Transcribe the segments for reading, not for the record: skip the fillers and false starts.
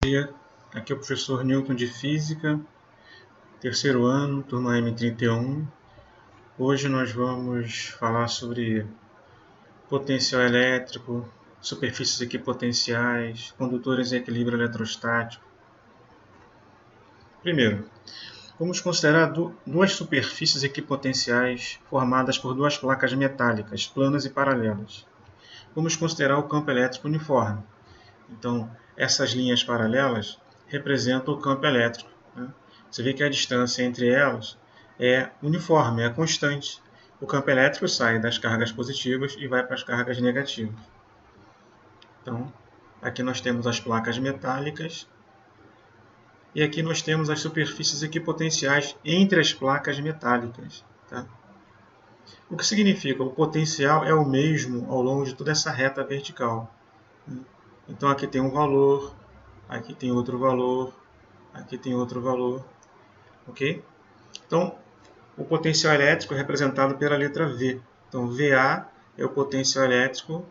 dia, aqui é o professor Newton de Física, terceiro ano, turma M31. Hoje nós vamos falar sobre potencial elétrico, superfícies equipotenciais, condutores em equilíbrio eletrostático. Primeiro, vamos considerar duas superfícies equipotenciais formadas por duas placas metálicas, planas e paralelas. Vamos considerar o campo elétrico uniforme. Então, essas linhas paralelas representam o campo elétrico. Você vê que a distância entre elas é uniforme, é constante. O campo elétrico sai das cargas positivas e vai para as cargas negativas. Então, aqui nós temos as placas metálicas e aqui nós temos as superfícies equipotenciais entre as placas metálicas. Tá? O que significa? O potencial é o mesmo ao longo de toda essa reta vertical. Então aqui tem um valor, aqui tem outro valor, aqui tem outro valor, ok? Então, o potencial elétrico é representado pela letra V. Então, VA é o potencial elétrico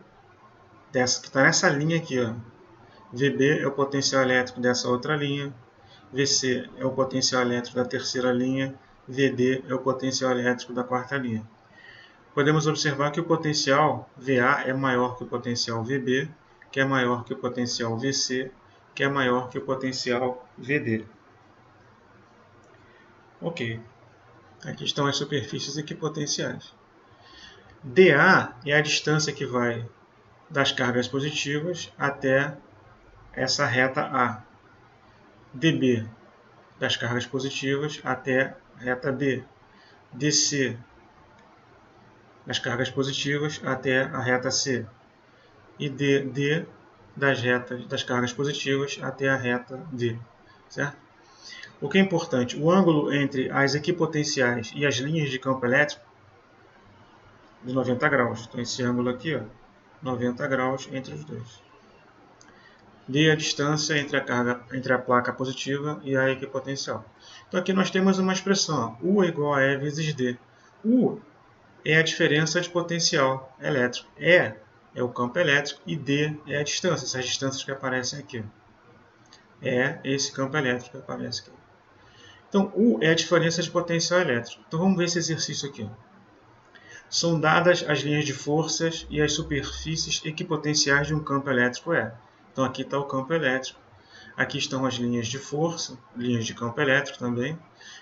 que está nessa linha aqui, ó. VB é o potencial elétrico dessa outra linha, VC é o potencial elétrico da terceira linha, VD é o potencial elétrico da quarta linha. Podemos observar que o potencial VA é maior que o potencial VB, que é maior que o potencial VC, que é maior que o potencial VD. Ok, aqui estão as superfícies equipotenciais. dA é a distância que vai das cargas positivas até essa reta A. dB, das cargas positivas até a reta B. dC, das cargas positivas até a reta C. E dd, das cargas positivas até a reta D. Certo? O que é importante? O ângulo entre as equipotenciais e as linhas de campo elétrico de 90 graus. Então, esse ângulo aqui, ó, 90 graus entre os dois. D é a distância entre a placa positiva e a equipotencial. Então, aqui nós temos uma expressão, ó, U é igual a E vezes D. U é a diferença de potencial elétrico. E é o campo elétrico e D é a distância, essas distâncias que aparecem aqui. É esse campo elétrico que aparece aqui. Então, U é a diferença de potencial elétrico. Então, vamos ver esse exercício aqui. São dadas as linhas de forças e as superfícies equipotenciais de um campo elétrico E. Então, aqui está o campo elétrico. Aqui estão as linhas de força, linhas de campo elétrico também.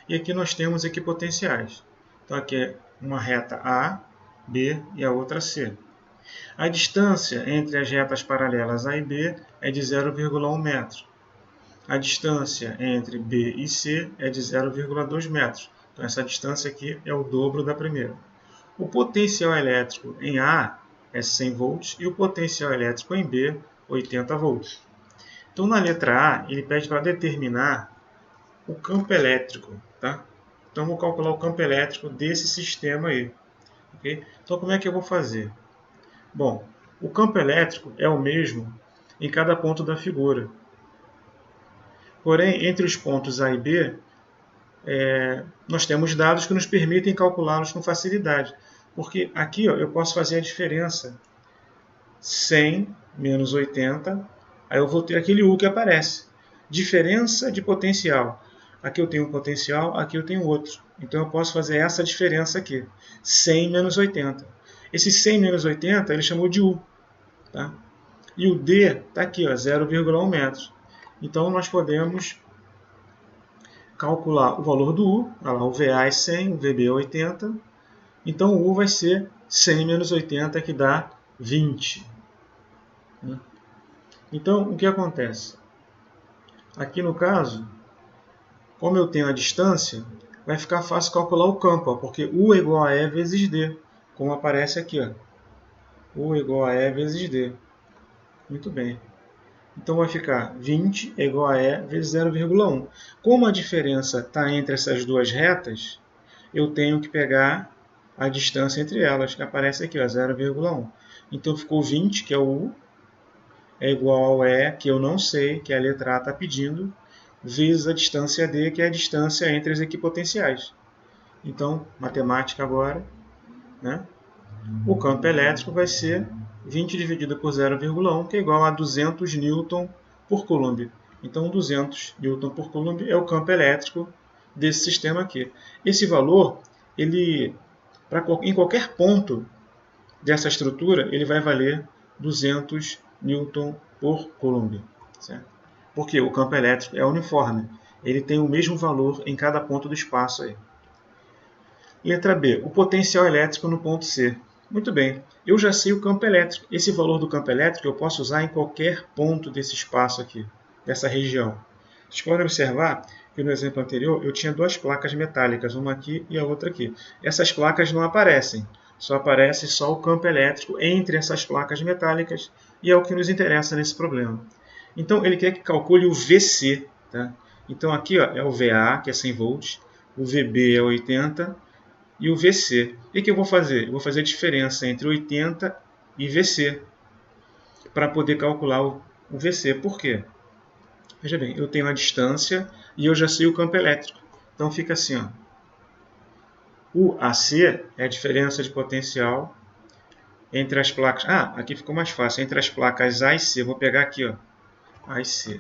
E aqui nós temos equipotenciais. Então, aqui é uma reta A, B e a outra C. A distância entre as retas paralelas A e B é de 0,1 metro. A distância entre B e C é de 0,2 metros. Então, essa distância aqui é o dobro da primeira. O potencial elétrico em A é 100 volts e o potencial elétrico em B, 80 volts. Então, na letra A, ele pede para determinar o campo elétrico. Tá? Então, vou calcular o campo elétrico desse sistema aí. Okay? Então, como é que eu vou fazer? Bom, o campo elétrico é o mesmo em cada ponto da figura. Porém, entre os pontos A e B, nós temos dados que nos permitem calculá-los com facilidade. Porque aqui, ó, eu posso fazer a diferença. 100 menos 80, aí eu vou ter aquele U que aparece. Diferença de potencial. Aqui eu tenho um potencial, aqui eu tenho outro. Então eu posso fazer essa diferença aqui. 100 menos 80. Esse 100 menos 80 ele chamou de U. Tá? E o D está aqui, 0,1 metros. Então nós podemos calcular o valor do U. Olha lá, o VA é 100, o VB é 80. Então o U vai ser 100 menos 80, que dá 20. Então, o que acontece? Aqui no caso, como eu tenho a distância, vai ficar fácil calcular o campo, ó, porque U é igual a E vezes D, como aparece aqui. Ó. U é igual a E vezes D. Muito bem. Então, vai ficar 20 é igual a E vezes 0,1. Como a diferença está entre essas duas retas, eu tenho que pegar a distância entre elas, que aparece aqui, 0,1. Então, ficou 20, que é o U, é igual ao E, que eu não sei, que a letra A está pedindo, vezes a distância D, que é a distância entre as equipotenciais. Então, matemática agora, né? O campo elétrico vai ser 20 dividido por 0,1, que é igual a 200 newton por coulomb. Então, 200 Newton por Coulomb é o campo elétrico desse sistema aqui. Esse valor, em qualquer ponto dessa estrutura, ele vai valer 200 Newton por Coulomb. Certo? Porque o campo elétrico é uniforme. Ele tem o mesmo valor em cada ponto do espaço aí. Letra B. O potencial elétrico no ponto C. Muito bem. Eu já sei o campo elétrico. Esse valor do campo elétrico eu posso usar em qualquer ponto desse espaço aqui, dessa região. Vocês podem observar que no exemplo anterior eu tinha duas placas metálicas, uma aqui e a outra aqui. Essas placas não aparecem. Só aparece só o campo elétrico entre essas placas metálicas e é o que nos interessa nesse problema. Então, ele quer que calcule o VC. Tá? Então, aqui ó, é o VA, que é 100 volts, o VB é 80 e o VC. O que eu vou fazer? Eu vou fazer a diferença entre 80 e VC para poder calcular o VC. Por quê? Veja bem, eu tenho a distância e eu já sei o campo elétrico. Então, fica assim, ó. O AC é a diferença de potencial entre as placas... Ah, aqui ficou mais fácil. Entre as placas A e C. Vou pegar aqui, ó. A e C.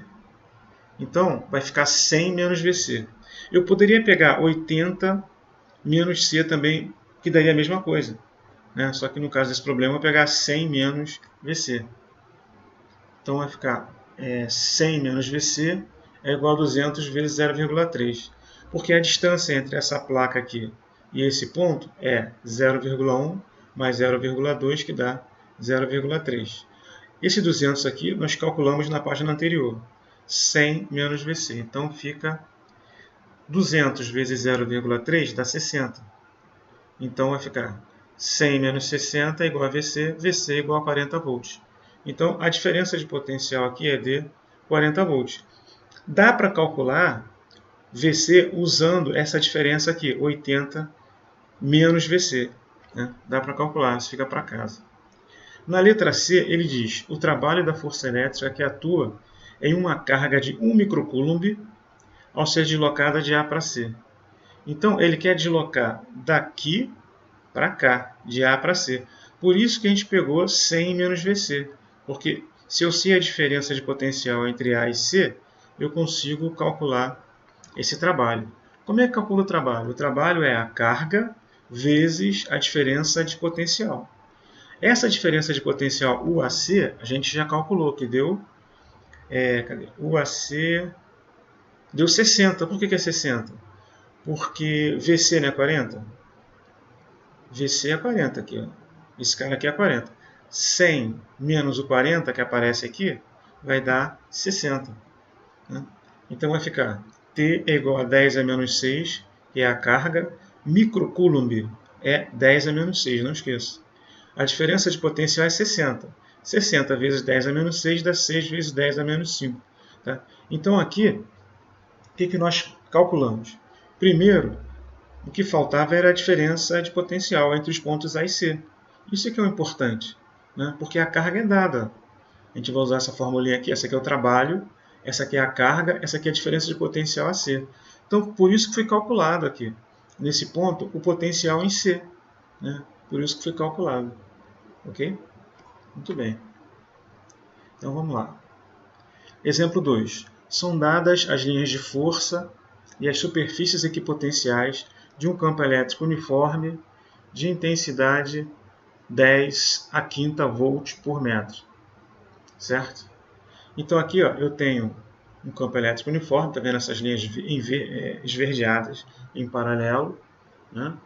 Então, vai ficar 100 menos VC. Eu poderia pegar 80 menos C também, que daria a mesma coisa. Né? Só que no caso desse problema, eu vou pegar 100 menos VC. Então, vai ficar 100 menos VC é igual a 200 vezes 0,3. Porque a distância entre essa placa aqui e esse ponto é 0,1 mais 0,2, que dá 0,3. Esse 200 aqui nós calculamos na página anterior. 100 menos VC. Então, fica 200 vezes 0,3 dá 60. Então, vai ficar 100 menos 60 é igual a VC, VC é igual a 40 volts. Então, a diferença de potencial aqui é de 40 volts. Dá para calcular VC usando essa diferença aqui, 80 menos VC. Né? Dá para calcular, isso fica para casa. Na letra C, ele diz, o trabalho da força elétrica que atua em uma carga de 1 microcoulomb ao ser deslocada de A para C. Então, ele quer deslocar daqui para cá, de A para C. Por isso que a gente pegou 100 menos VC. Porque se eu sei a diferença de potencial entre A e C, eu consigo calcular esse trabalho. Como é que calcula o trabalho? O trabalho é a carga vezes a diferença de potencial. Essa diferença de potencial UAC, a gente já calculou, que deu... UAC deu 60. Por que é 60? Porque VC não é 40? VC é 40 aqui. Ó. Esse cara aqui é 40. 100 menos o 40 que aparece aqui vai dar 60. Né? Então vai ficar T é igual a 10 a menos 6, que é a carga. Microcoulomb é 10 a menos 6, não esqueça. A diferença de potencial é 60. 60 vezes 10 a menos 6 dá 6 vezes 10 a menos 5. Tá? Então aqui, o que nós calculamos? Primeiro, o que faltava era a diferença de potencial entre os pontos A e C. Isso aqui é o importante, né? Porque a carga é dada. A gente vai usar essa formulinha aqui. Essa aqui é o trabalho, essa aqui é a carga, essa aqui é a diferença de potencial AC. Então, por isso que foi calculado aqui, nesse ponto, o potencial em C. Né? Por isso que foi calculado. Ok? Muito bem. Então, vamos lá. Exemplo 2. São dadas as linhas de força e as superfícies equipotenciais de um campo elétrico uniforme de intensidade 10 a quinta volts por metro. Certo? Então, aqui ó, eu tenho um campo elétrico uniforme, está vendo essas linhas esverdeadas em paralelo, né?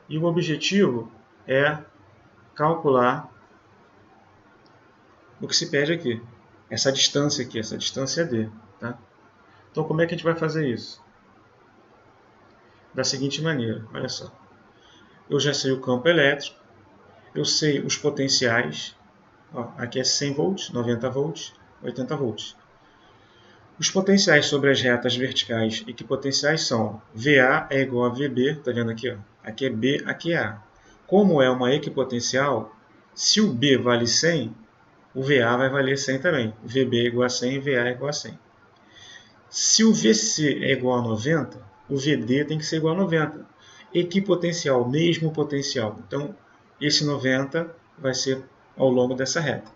E o objetivo é calcular o que se pede aqui, essa distância aqui, essa distância é D. Tá? Então, como é que a gente vai fazer isso? Da seguinte maneira, olha só. Eu já sei o campo elétrico, eu sei os potenciais, ó, aqui é 100 volts, 90 volts, 80 volts. Os potenciais sobre as retas verticais equipotenciais são VA é igual a VB, está vendo aqui? Ó? Aqui é B, aqui é A. Como é uma equipotencial, se o B vale 100, o VA vai valer 100 também. VB é igual a 100 e VA é igual a 100. Se o VC é igual a 90, o VD tem que ser igual a 90. Equipotencial, mesmo potencial. Então, esse 90 vai ser ao longo dessa reta.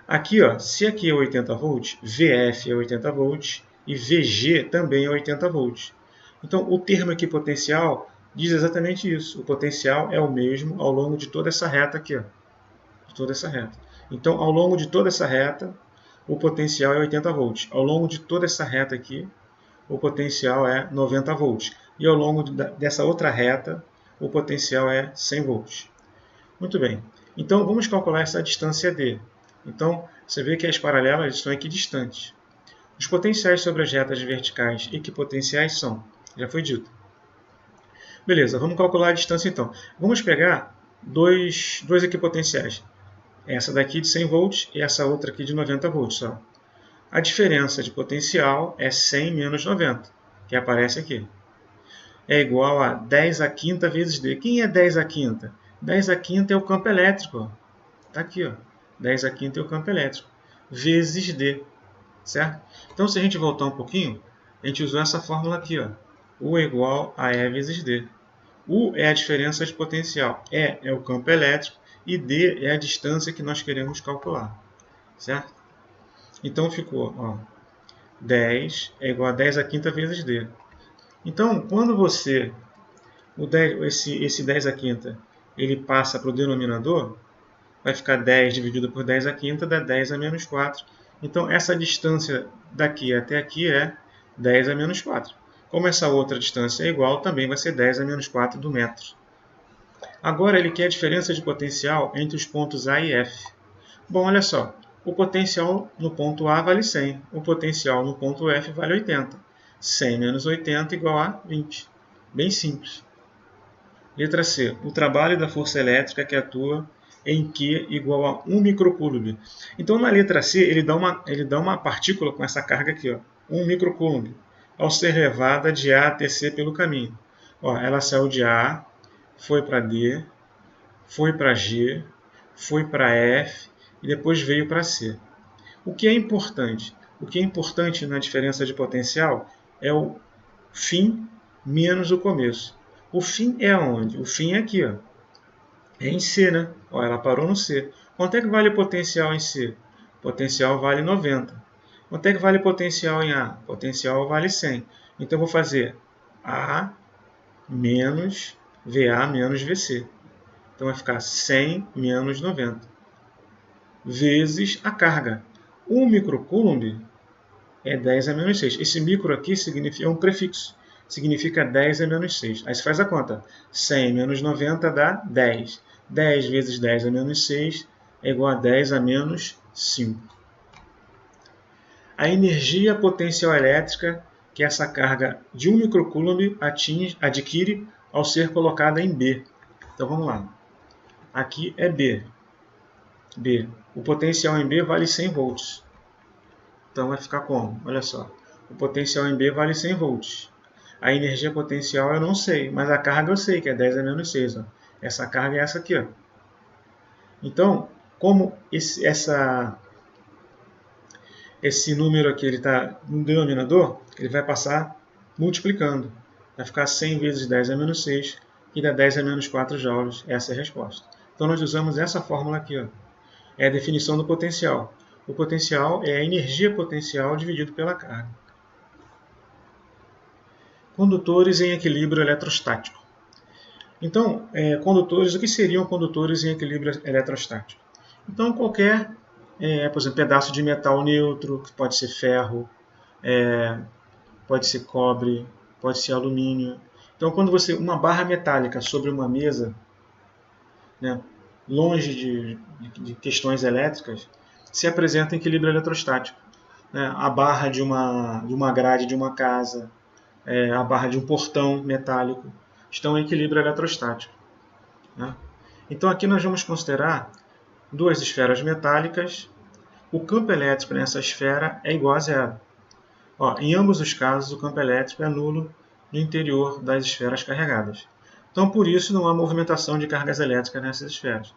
Aqui, ó, se aqui é 80 volts, VF é 80 volts e VG também é 80 volts. Então, o termo equipotencial diz exatamente isso. O potencial é o mesmo ao longo de toda essa reta aqui. Ó, de toda essa reta. Então, ao longo de toda essa reta, o potencial é 80 volts. Ao longo de toda essa reta aqui, o potencial é 90 volts. E ao longo dessa outra reta, o potencial é 100 volts. Muito bem. Então, vamos calcular essa distância D. Então, você vê que as paralelas estão equidistantes. Os potenciais sobre as retas verticais equipotenciais são, já foi dito. Beleza, vamos calcular a distância então. Vamos pegar dois equipotenciais. Essa daqui de 100 volts e essa outra aqui de 90 volts. Só. A diferença de potencial é 100 menos 90, que aparece aqui. É igual a 10 à quinta vezes D. Quem é 10 à quinta? 10 à quinta é o campo elétrico. Está aqui, ó. 10 à quinta é o campo elétrico. Vezes D. Certo? Então, se a gente voltar um pouquinho, a gente usou essa fórmula aqui. Ó. U é igual a E vezes D. U é a diferença de potencial. E é o campo elétrico. E D é a distância que nós queremos calcular. Certo? Então, ficou, ó, 10 é igual a 10 à quinta vezes D. Então, quando você, esse 10 à quinta, ele passa para o denominador, vai ficar 10 dividido por 10 à quinta, dá 10 a menos 4. Então, essa distância daqui até aqui é 10 a menos 4. Como essa outra distância é igual, também vai ser 10 a menos 4 do metro. Agora, ele quer a diferença de potencial entre os pontos A e F. Bom, olha só. O potencial no ponto A vale 100. O potencial no ponto F vale 80. 100 menos 80 igual a 20. Bem simples. Letra C. O trabalho da força elétrica que atua em Q igual a 1 microcoulomb. Então, na letra C, ele dá uma partícula com essa carga aqui, ó, 1 microcoulomb, ao ser levada de A até C pelo caminho. Ó, ela saiu de A, foi para D, foi para G, foi para F e depois veio para C. O que é importante? O que é importante na diferença de potencial é o fim menos o começo. O fim é aonde? O fim é aqui, ó. É em C, né? Ó, ela parou no C. Quanto é que vale o potencial em C? Potencial vale 90. Quanto é que vale o potencial em A? Potencial vale 100. Então, eu vou fazer A menos VA menos VC. Então, vai ficar 100 menos 90. Vezes a carga. 1 microcoulomb é 10 a menos 6. Esse micro aqui é um prefixo. Significa 10 a menos 6. Aí você faz a conta. 100 menos 90 dá 10. 10 vezes 10 a menos 6 é igual a 10 a menos 5. A energia potencial elétrica que essa carga de 1 microcoulomb adquire ao ser colocada em B. Então vamos lá. Aqui é B. B. O potencial em B vale 100 volts. Então vai ficar como? Olha só. O potencial em B vale 100 volts. A energia potencial eu não sei, mas a carga eu sei, que é 10 a menos 6. Ó. Essa carga é essa aqui. Ó. Então, como esse número aqui está no denominador, ele vai passar multiplicando. Vai ficar 100 vezes 10 a menos 6, que dá 10 a menos 4 joules. Essa é a resposta. Então, nós usamos essa fórmula aqui. Ó. É a definição do potencial. O potencial é a energia potencial dividido pela carga. Condutores em equilíbrio eletrostático. Então, condutores, o que seriam condutores em equilíbrio eletrostático? Então, qualquer, por exemplo, pedaço de metal neutro, que pode ser ferro, pode ser cobre, pode ser alumínio. Então, quando uma barra metálica sobre uma mesa, né, longe de questões elétricas, se apresenta em equilíbrio eletrostático. Né? A barra de uma grade de uma casa, a barra de um portão metálico, estão em equilíbrio eletrostático. Né? Então aqui nós vamos considerar duas esferas metálicas. O campo elétrico nessa esfera é igual a zero. Ó, em ambos os casos, o campo elétrico é nulo no interior das esferas carregadas. Então, por isso, não há movimentação de cargas elétricas nessas esferas.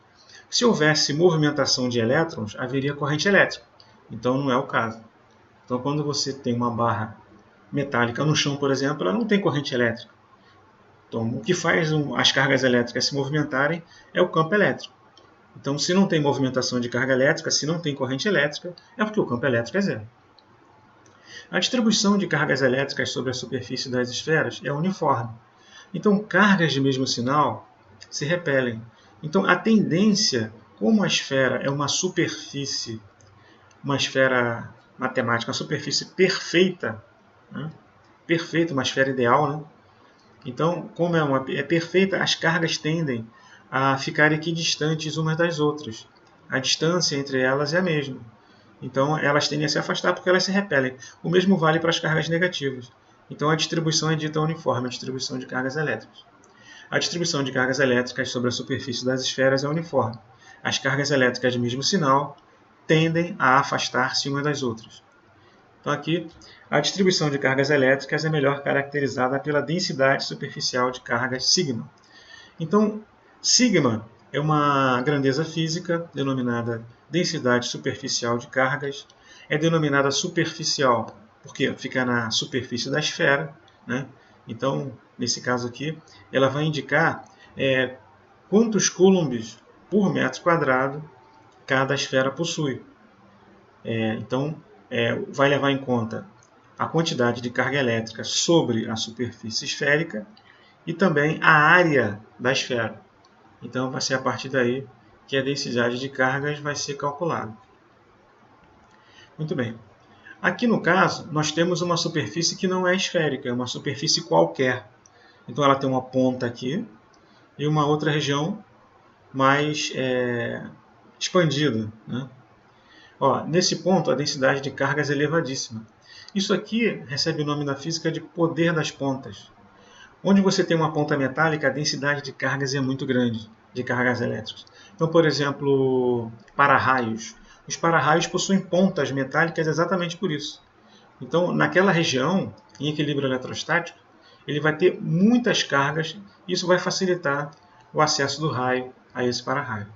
Se houvesse movimentação de elétrons, haveria corrente elétrica. Então, não é o caso. Então, quando você tem uma barra metálica no chão, por exemplo, ela não tem corrente elétrica. Então, o que faz as cargas elétricas se movimentarem é o campo elétrico. Então, se não tem movimentação de carga elétrica, se não tem corrente elétrica, é porque o campo elétrico é zero. A distribuição de cargas elétricas sobre a superfície das esferas é uniforme. Então, cargas de mesmo sinal se repelem. Então, a tendência, como a esfera é uma esfera matemática, uma superfície perfeita, né? Perfeita, uma esfera ideal, né? Então, como é perfeita, as cargas tendem a ficar equidistantes umas das outras. A distância entre elas é a mesma. Então, elas tendem a se afastar porque elas se repelem. O mesmo vale para as cargas negativas. Então, a distribuição é dita uniforme, a distribuição de cargas elétricas. A distribuição de cargas elétricas sobre a superfície das esferas é uniforme. As cargas elétricas de mesmo sinal tendem a afastar-se umas das outras. Então, aqui, a distribuição de cargas elétricas é melhor caracterizada pela densidade superficial de cargas sigma. Então, sigma é uma grandeza física denominada densidade superficial de cargas. É denominada superficial porque fica na superfície da esfera, né? Então, nesse caso aqui, ela vai indicar quantos coulombs por metro quadrado cada esfera possui. Então, vai levar em conta a quantidade de carga elétrica sobre a superfície esférica e também a área da esfera. Então, vai ser a partir daí que a densidade de cargas vai ser calculada. Muito bem. Aqui no caso, nós temos uma superfície que não é esférica, é uma superfície qualquer. Então, ela tem uma ponta aqui e uma outra região mais expandida, né? Nesse ponto, a densidade de cargas é elevadíssima. Isso aqui recebe o nome na física de poder das pontas. Onde você tem uma ponta metálica, a densidade de cargas é muito grande, de cargas elétricas. Então, por exemplo, para-raios. Os para-raios possuem pontas metálicas exatamente por isso. Então, naquela região, em equilíbrio eletrostático, ele vai ter muitas cargas e isso vai facilitar o acesso do raio a esse para-raio.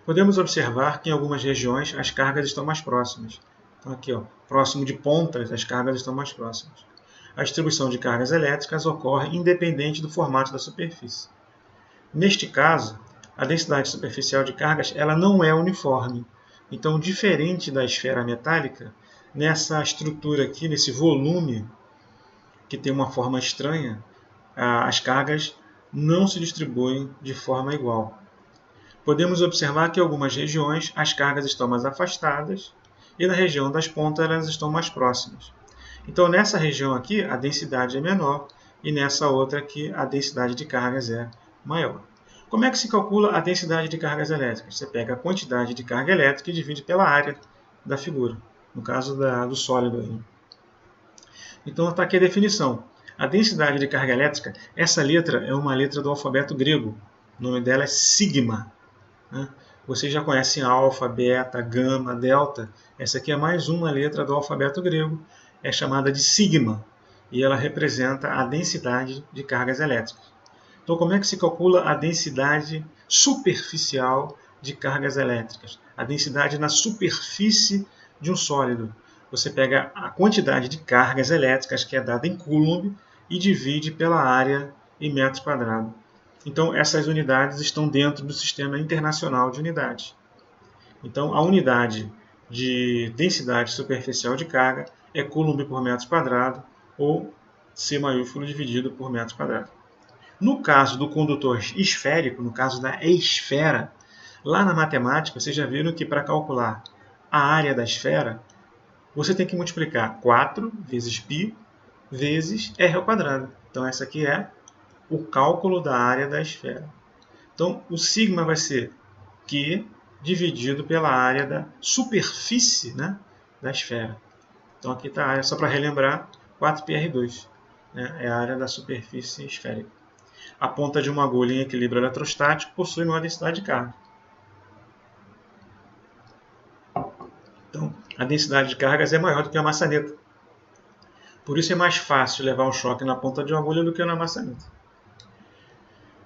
Podemos observar que em algumas regiões as cargas estão mais próximas. Então, aqui, próximo de pontas, as cargas estão mais próximas. A distribuição de cargas elétricas ocorre independente do formato da superfície. Neste caso, a densidade superficial de cargas ela não é uniforme. Então, diferente da esfera metálica, nessa estrutura aqui, nesse volume, que tem uma forma estranha, as cargas não se distribuem de forma igual. Podemos observar que em algumas regiões as cargas estão mais afastadas e na região das pontas elas estão mais próximas. Então, nessa região aqui, a densidade é menor e nessa outra aqui, a densidade de cargas é maior. Como é que se calcula a densidade de cargas elétricas? Você pega a quantidade de carga elétrica e divide pela área da figura, no caso do sólido. Então, está aqui a definição. A densidade de carga elétrica, essa letra é uma letra do alfabeto grego. O nome dela é sigma. Vocês já conhecem alfa, beta, gama, delta. Essa aqui é mais uma letra do alfabeto grego. É chamada de sigma. E ela representa a densidade de cargas elétricas. Então, como é que se calcula a densidade superficial de cargas elétricas? A densidade na superfície de um sólido. Você pega a quantidade de cargas elétricas que é dada em coulomb e divide pela área em metro quadrado. Então, essas unidades estão dentro do Sistema Internacional de Unidades. Então, a unidade de densidade superficial de carga é coulomb por metro quadrado ou C maiúsculo dividido por metro quadrado. No caso do condutor esférico, no caso da esfera, lá na matemática, vocês já viram que para calcular a área da esfera, você tem que multiplicar 4 vezes π vezes r ao quadrado. Então, essa aqui é o cálculo da área da esfera. Então, o sigma vai ser Q dividido pela área da superfície, né, da esfera. Então, aqui está a área, só para relembrar, 4πr2, né, é a área da superfície esférica. A ponta de uma agulha em equilíbrio eletrostático possui maior densidade de carga. Então, a densidade de cargas é maior do que a maçaneta. Por isso é mais fácil levar um choque na ponta de uma agulha do que na maçaneta.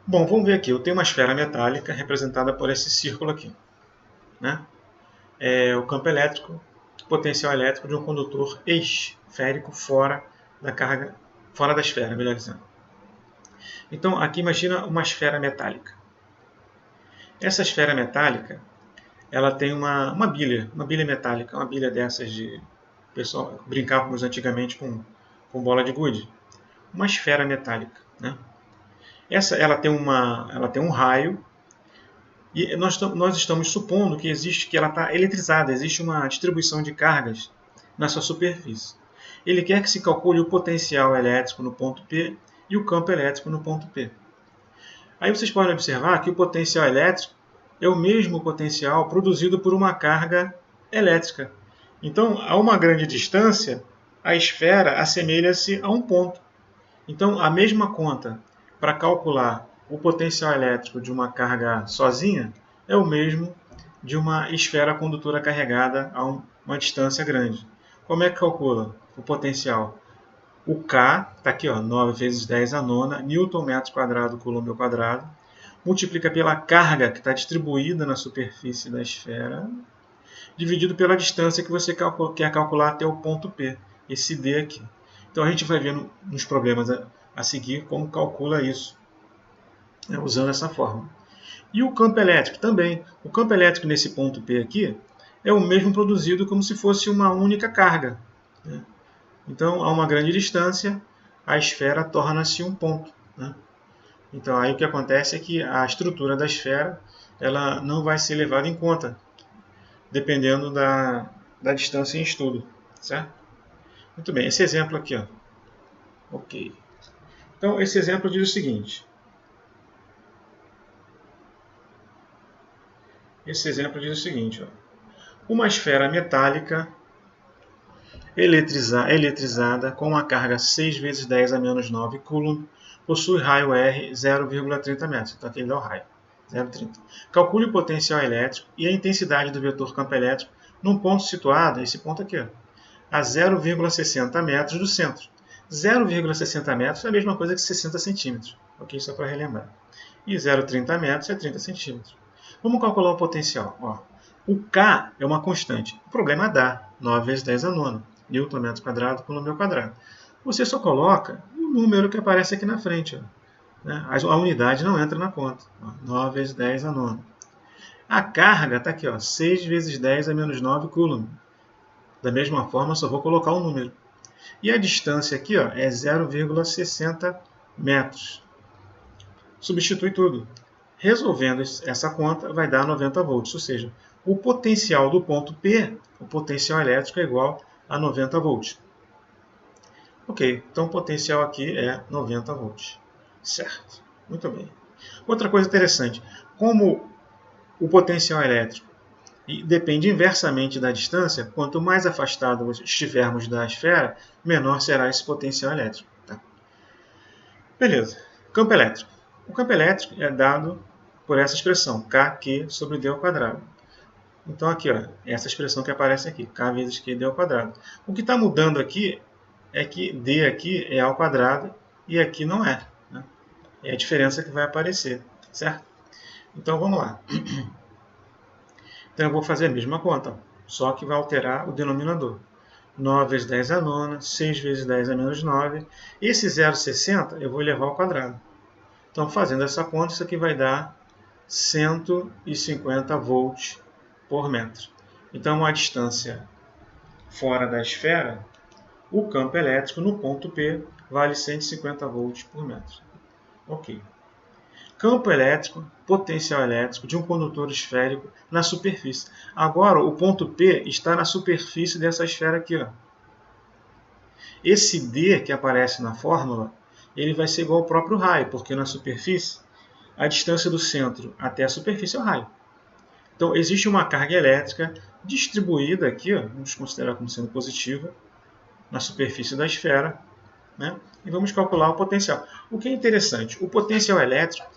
Bom, vamos ver aqui. Eu tenho uma esfera metálica representada por esse círculo aqui, né? É o campo elétrico, potencial elétrico de um condutor esférico fora da esfera, melhor dizendo. Então, aqui imagina uma esfera metálica. Essa esfera metálica, ela tem uma bilha metálica, uma bilha dessas de pessoal brincávamos antigamente com bola de gude. Uma esfera metálica, né? Ela tem um raio e nós estamos supondo que ela está eletrizada, existe uma distribuição de cargas na sua superfície. Ele quer que se calcule o potencial elétrico no ponto P e o campo elétrico no ponto P. Aí vocês podem observar que o potencial elétrico é o mesmo potencial produzido por uma carga elétrica. Então, a uma grande distância, a esfera assemelha-se a um ponto. Então, a mesma conta para calcular o potencial elétrico de uma carga sozinha é o mesmo de uma esfera condutora carregada a uma distância grande. Como é que calcula o potencial? O K, está aqui, 9 vezes 10 a nona, Newton metro quadrado, coulomb ao quadrado, multiplica pela carga que está distribuída na superfície da esfera, dividido pela distância que você quer calcular até o ponto P, esse D aqui. Então a gente vai ver nos problemas a seguir como calcula isso, usando essa fórmula. E o campo elétrico também. O campo elétrico nesse ponto P aqui é o mesmo produzido como se fosse uma única carga. Então, a uma grande distância, a esfera torna-se um ponto. Então, aí o que acontece é que a estrutura da esfera ela não vai ser levada em conta, dependendo da distância em estudo. Certo? Muito bem, esse exemplo aqui. Ok. Então, esse exemplo diz o seguinte. Uma esfera metálica eletrizada com uma carga 6 vezes 10 a menos 9 coulomb possui raio R 0,30 metros. Então aqui ele dá o raio, 0,30. Calcule o potencial elétrico e a intensidade do vetor campo elétrico num ponto situado, esse ponto aqui, a 0,60 metros do centro. 0,60 metros é a mesma coisa que 60 centímetros. Ok? Só para relembrar. E 0,30 metros é 30 centímetros. Vamos calcular o potencial. O K é uma constante. O problema dá 9 vezes 10 a nona. Newton metro quadrado por número quadrado. Você só coloca o número que aparece aqui na frente. A unidade não entra na conta. 9 vezes 10 a nona. A carga está aqui, 6 vezes 10 a menos 9 coulomb. Da mesma forma, só vou colocar o número. E a distância aqui é 0,60 metros. Substitui tudo. Resolvendo essa conta, vai dar 90 volts, ou seja, o potencial do ponto P, o potencial elétrico é igual a 90 volts. Ok, então o potencial aqui é 90 volts. Certo, muito bem. Outra coisa interessante, como o potencial elétrico depende inversamente da distância, quanto mais afastado estivermos da esfera, menor será esse potencial elétrico. Tá? Beleza, campo elétrico. O campo elétrico é dado por essa expressão, Kq sobre D ao quadrado. Então aqui, essa expressão que aparece aqui, K vezes Q D ao quadrado. O que está mudando aqui é que D aqui é ao quadrado e aqui não é. É a diferença que vai aparecer, certo? Então vamos lá. Então eu vou fazer a mesma conta, só que vai alterar o denominador. 9 vezes 10 a nona, 6 vezes 10 a menos 9. Esse 0,60 eu vou levar ao quadrado. Então fazendo essa conta, isso aqui vai dar 150 volts por metro. Então, a distância fora da esfera, o campo elétrico no ponto P vale 150 volts por metro. Ok. Campo elétrico, potencial elétrico de um condutor esférico na superfície. Agora, o ponto P está na superfície dessa esfera aqui. Esse D que aparece na fórmula, ele vai ser igual ao próprio raio, porque na superfície, a distância do centro até a superfície é o raio. Então, existe uma carga elétrica distribuída aqui, vamos considerar como sendo positiva, na superfície da esfera, e vamos calcular o potencial. O que é interessante, o potencial elétrico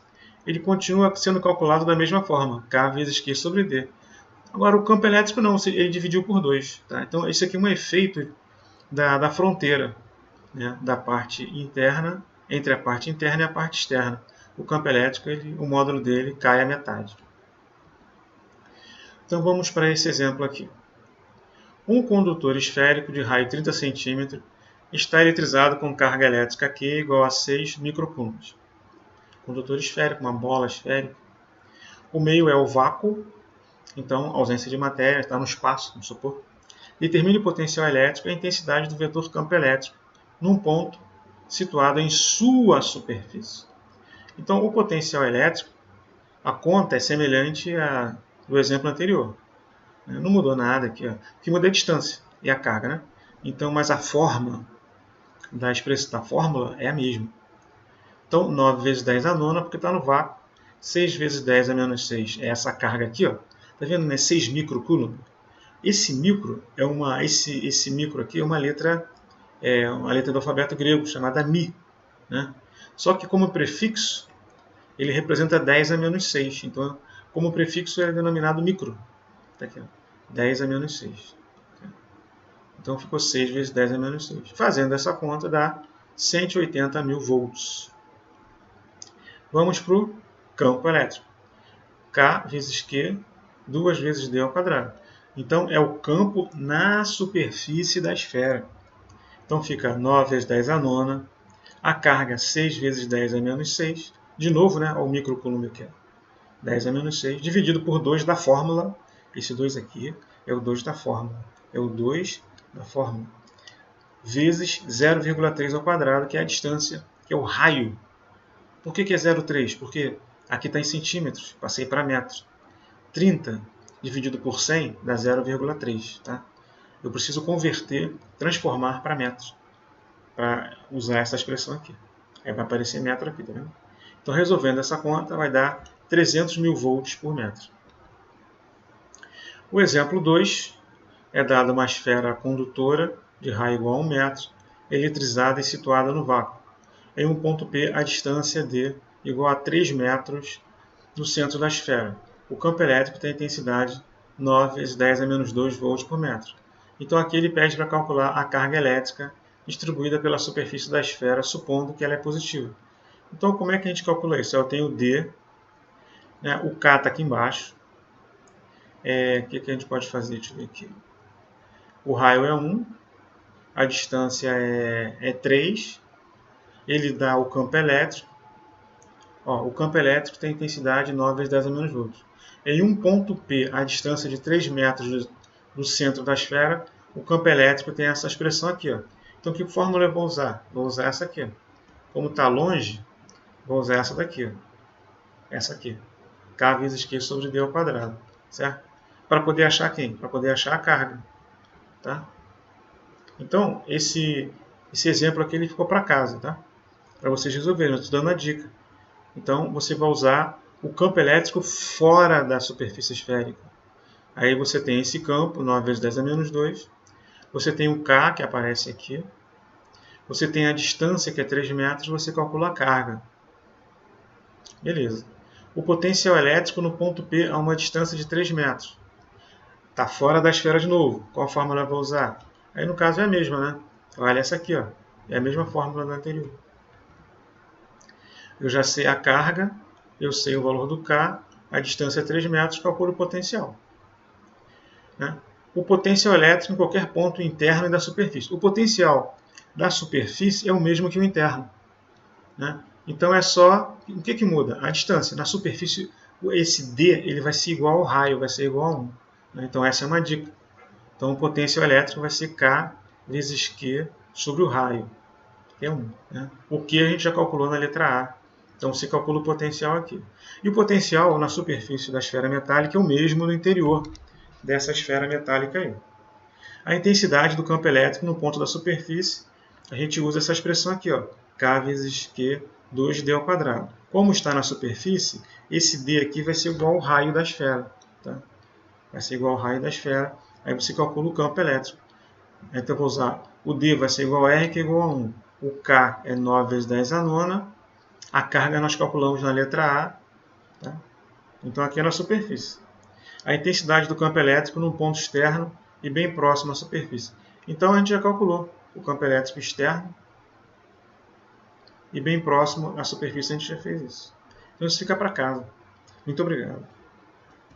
ele continua sendo calculado da mesma forma, K vezes Q sobre D. Agora, o campo elétrico não, ele dividiu por 2. Tá? Então, isso aqui é um efeito da fronteira, da parte interna, entre a parte interna e a parte externa. O campo elétrico, o módulo dele cai à metade. Então vamos para esse exemplo aqui. Um condutor esférico de raio 30 cm está eletrizado com carga elétrica Q igual a 6 microcoulombs. Condutor esférico, uma bola esférica. O meio é o vácuo, então ausência de matéria, está no espaço, vamos supor. determine o potencial elétrico e a intensidade do vetor campo elétrico num ponto situado em sua superfície. Então, o potencial elétrico, a conta é semelhante à do exemplo anterior. Não mudou nada aqui. Ó. O que muda é a distância e a carga. Né? Então, mas a forma da expressão da fórmula é a mesma. Então, 9 vezes 10 a nona, porque está no vácuo. 6 vezes 10 a menos 6 é essa carga aqui. Está vendo? Né? 6 microcoulomb. Esse micro é esse micro aqui é uma letra do alfabeto grego chamada Mi. Né? Só que como prefixo, ele representa 10 a menos 6. Então, como prefixo, é denominado micro. Tá aqui, 10 a menos 6. Então, ficou 6 vezes 10 a menos 6. Fazendo essa conta, dá 180 mil volts. Vamos para o campo elétrico. K vezes Q, 2 vezes D ao quadrado. Então, é o campo na superfície da esfera. Então, fica 9 vezes 10 a nona. A carga 6 vezes 10 a menos 6. De novo, né, o microcoulomb aqui. 10 a menos 6, dividido por 2 da fórmula. Esse 2 aqui é o 2 da fórmula. É o 2 da fórmula. Vezes 0,3 ao quadrado, que é a distância, que é o raio. Por que é 0,3? Porque aqui está em centímetros, passei para metros. 30 dividido por 100 dá 0,3. Tá? Eu preciso converter, transformar para metros, para usar essa expressão aqui. Aí vai aparecer metro aqui, tá vendo? Então, resolvendo essa conta, vai dar 300 mil volts por metro. O exemplo 2 é dada uma esfera condutora de raio igual a 1 metro, eletrizada e situada no vácuo. Em um ponto P, a distância D igual a 3 metros do centro da esfera. O campo elétrico tem a intensidade 9 vezes 10 a menos 2 volts por metro. Então, aqui ele pede para calcular a carga elétrica distribuída pela superfície da esfera, supondo que ela é positiva. Então, como é que a gente calcula isso? Eu tenho o D, né? O K está aqui embaixo. O que a gente pode fazer? Deixa eu ver aqui. O raio é 1, a distância é 3, ele dá o campo elétrico. O campo elétrico tem intensidade 9 vezes 10 a menos volts. Em um ponto P, a distância de 3 metros do centro da esfera, o campo elétrico tem essa expressão aqui. Então, que fórmula eu vou usar? Vou usar essa aqui. Como está longe, vou usar essa daqui. Essa aqui. K vezes Q sobre D ao quadrado. Certo? Para poder achar quem? Para poder achar a carga. Tá? Então, esse exemplo aqui ele ficou para casa. Tá? Para vocês resolverem. Eu estou dando a dica. Então, você vai usar o campo elétrico fora da superfície esférica. Aí você tem esse campo, 9 vezes 10 a menos 2. Você tem o K, que aparece aqui. Você tem a distância, que é 3 metros, você calcula a carga. Beleza. O potencial elétrico no ponto P a uma distância de 3 metros. Está fora da esfera de novo. Qual fórmula eu vou usar? Aí no caso é a mesma, né? Olha essa aqui, ó. É a mesma fórmula da anterior. Eu já sei a carga, eu sei o valor do K, a distância é 3 metros, calculo o potencial. Né? O potencial elétrico em qualquer ponto interno e da superfície. O potencial da superfície é o mesmo que o interno. Né? Então é só... O que muda? A distância. Na superfície, esse D ele vai ser igual ao raio, vai ser igual a 1. Né? Então essa é uma dica. Então o potencial elétrico vai ser K vezes Q sobre o raio, que é 1. Né? O Q a gente já calculou na letra A. Então você calcula o potencial aqui. E o potencial na superfície da esfera metálica é o mesmo no interior dessa esfera metálica aí. A intensidade do campo elétrico no ponto da superfície, a gente usa essa expressão aqui, ó, K vezes Q, 2D ao quadrado. Como está na superfície, esse D aqui vai ser igual ao raio da esfera. Tá? Vai ser igual ao raio da esfera. Aí você calcula o campo elétrico. Então eu vou usar o D vai ser igual a R, que é igual a 1. O K é 9 vezes 10 a nona. A carga nós calculamos na letra A. Tá? Então aqui é na superfície. A intensidade do campo elétrico num ponto externo e bem próximo à superfície. Então a gente já calculou o campo elétrico externo e bem próximo à superfície a gente já fez isso. Então isso fica para casa. Muito obrigado.